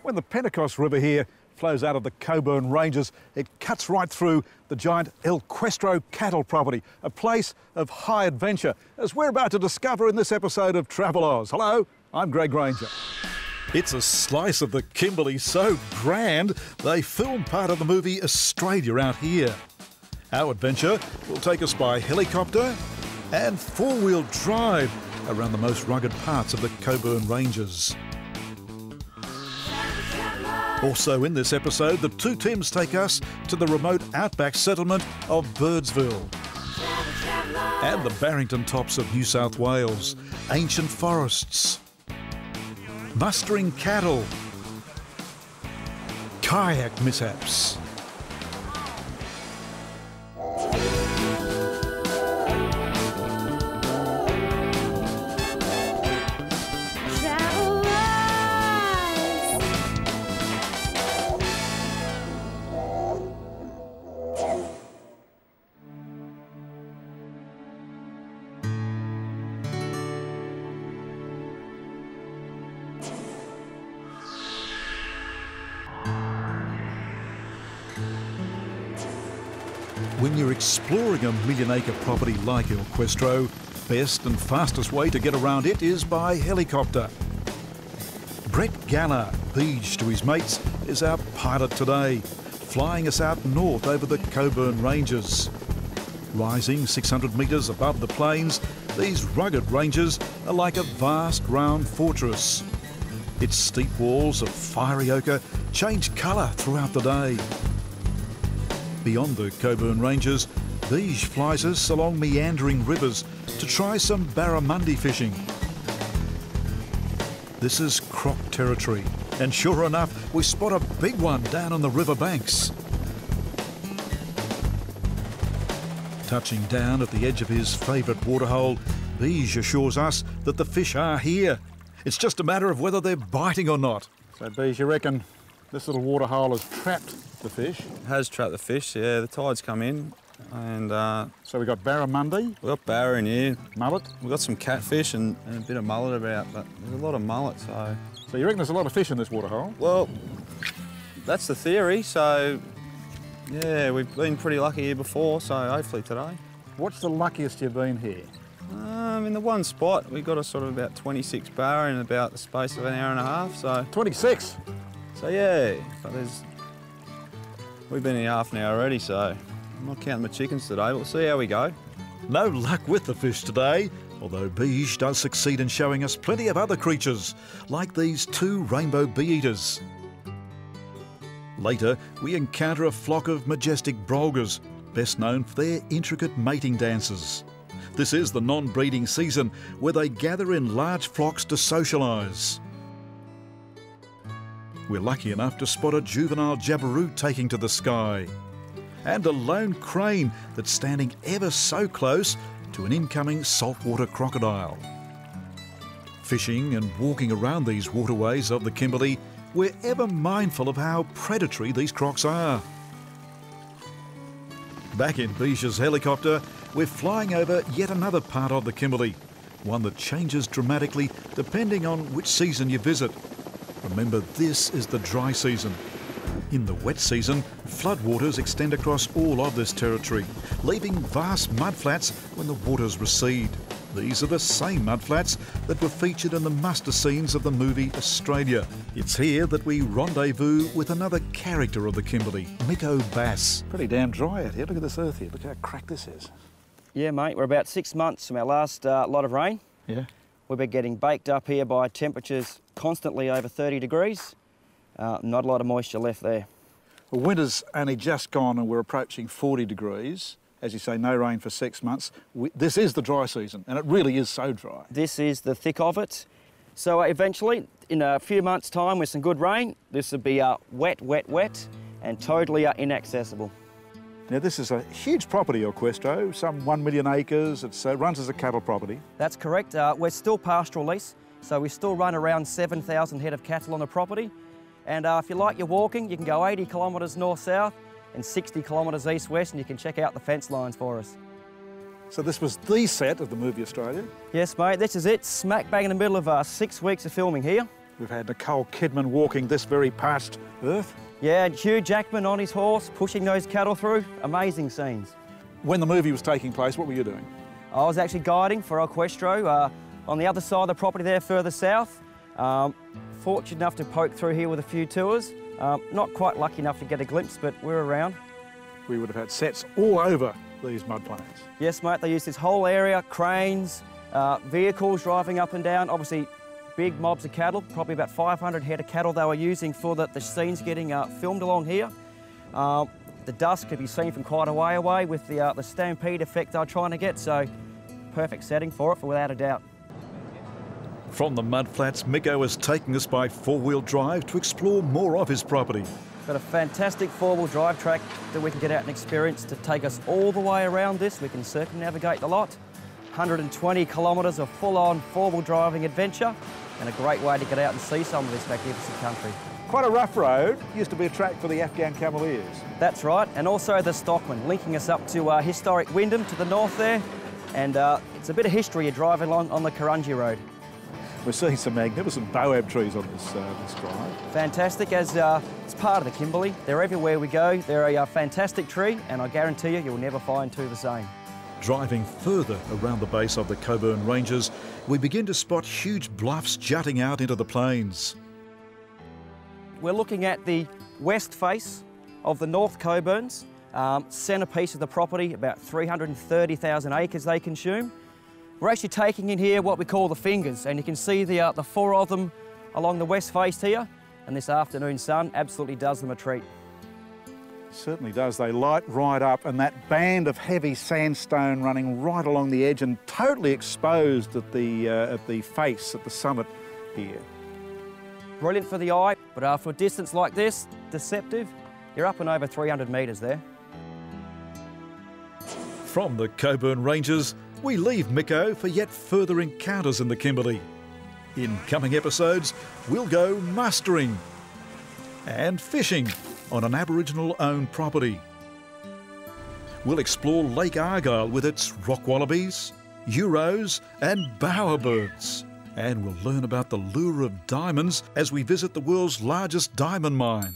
When the Pentecost River here flows out of the Cockburn Ranges, it cuts right through the giant El Cuestro cattle property, a place of high adventure, as we're about to discover in this episode of Travel Oz. Hello, I'm Grainger. It's a slice of the Kimberley so grand, they filmed part of the movie Australia out here. Our adventure will take us by helicopter and four-wheel drive around the most rugged parts of the Cockburn Ranges. Also in this episode, the two Tims take us to the remote outback settlement of Birdsville and the Barrington Tops of New South Wales, ancient forests, mustering cattle, kayak mishaps. When you're exploring a million-acre property like El Cuestro, best and fastest way to get around it is by helicopter. Brett Galler, Beach to his mates, is our pilot today, flying us out north over the Cockburn Ranges. Rising 600 metres above the plains, these rugged ranges are like a vast round fortress. Its steep walls of fiery ochre change colour throughout the day. Beyond the Cockburn Ranges, Beige flies us along meandering rivers to try some barramundi fishing. This is croc territory, and sure enough, we spot a big one down on the river banks. Touching down at the edge of his favourite waterhole, Beige assures us that the fish are here. It's just a matter of whether they're biting or not. So Beige, you reckon this little waterhole has trapped the fish? It has trapped the fish, yeah. The tide's come in and... So we've got barramundi? We've got barra in here. Mullet? We've got some catfish and a bit of mullet about, but there's a lot of mullet, so... So you reckon there's a lot of fish in this waterhole? Well, that's the theory, so... Yeah, we've been pretty lucky here before, so hopefully today. What's the luckiest you've been here? In the one spot, we got a sort of about 26 barra in about the space of an hour and a half, so... 26? So yeah, but we've been here half an hour already, so I'm not counting my chickens today. We'll see how we go. No luck with the fish today, although Beige does succeed in showing us plenty of other creatures, like these two rainbow bee-eaters. Later, we encounter a flock of majestic brolgas, best known for their intricate mating dances. This is the non-breeding season, where they gather in large flocks to socialise. We're lucky enough to spot a juvenile jabiru taking to the sky, and a lone crane that's standing ever so close to an incoming saltwater crocodile. Fishing and walking around these waterways of the Kimberley, we're ever mindful of how predatory these crocs are. Back in Beige's helicopter, we're flying over yet another part of the Kimberley, one that changes dramatically depending on which season you visit. Remember, this is the dry season. In the wet season, floodwaters extend across all of this territory, leaving vast mudflats when the waters recede. These are the same mudflats that were featured in the muster scenes of the movie Australia. It's here that we rendezvous with another character of the Kimberley, Miko Bass. Pretty damn dry out here. Look at this earth here. Look how cracked this is. Yeah, mate, we're about 6 months from our last lot of rain. Yeah. We've been getting baked up here by temperatures constantly over 30 degrees. Not a lot of moisture left there. Well, winter's only just gone and we're approaching 40 degrees. As you say, no rain for 6 months. This is the dry season, and it really is so dry. This is the thick of it. So eventually, in a few months' time with some good rain, this will be wet, wet, wet, and totally inaccessible. Now, this is a huge property, El Cuestro, some 1 million acres. It runs as a cattle property. That's correct. We're still pastoral lease, so we still run around 7,000 head of cattle on the property. And if you like your walking, you can go 80 kilometres north-south and 60 kilometres east-west, and you can check out the fence lines for us. So this was the set of the movie Australia? Yes, mate, this is it, smack bang in the middle of 6 weeks of filming here. We've had Nicole Kidman walking this very parched earth. Yeah, and Hugh Jackman on his horse, pushing those cattle through. Amazing scenes. When the movie was taking place, what were you doing? I was actually guiding for Equestro on the other side of the property there, further south. Fortunate enough to poke through here with a few tours. Not quite lucky enough to get a glimpse, but we're around. We would have had sets all over these mudplains. Yes, mate, they use this whole area, cranes, vehicles driving up and down, obviously big mobs of cattle, probably about 500 head of cattle they were using for the scenes getting filmed along here. The dust could be seen from quite a way away with the stampede effect they're trying to get, so perfect setting for it, without a doubt. From the mudflats, Miko is taking us by four-wheel drive to explore more of his property. Got a fantastic four-wheel drive track that we can get out and experience to take us all the way around this. We can circumnavigate the lot. 120 kilometres of full-on four-wheel driving adventure, and a great way to get out and see some of this magnificent country. Quite a rough road. Used to be a track for the Afghan Cavaliers. That's right, and also the Stockman, linking us up to historic Wyndham to the north there, and it's a bit of history you're driving along on the Kurungi Road. We're seeing some magnificent baobab trees on this drive. Fantastic, as it's part of the Kimberley. They're everywhere we go. They're a fantastic tree, and I guarantee you, you'll never find two the same. Driving further around the base of the Cockburn Ranges, we begin to spot huge bluffs jutting out into the plains. We're looking at the west face of the North Cockburns, centrepiece of the property, about 330,000 acres they consume. We're actually taking in here what we call the fingers, and you can see the four of them along the west face here, and this afternoon sun absolutely does them a treat. Certainly does. They light right up, and that band of heavy sandstone running right along the edge and totally exposed at the face, at the summit here. Brilliant for the eye, but for a distance like this, deceptive. You're up and over 300 metres there. From the Cockburn Ranges, we leave Miko for yet further encounters in the Kimberley. In coming episodes, we'll go mustering and fishing on an Aboriginal-owned property. We'll explore Lake Argyle with its rock wallabies, euros and bowerbirds. And we'll learn about the lure of diamonds as we visit the world's largest diamond mine.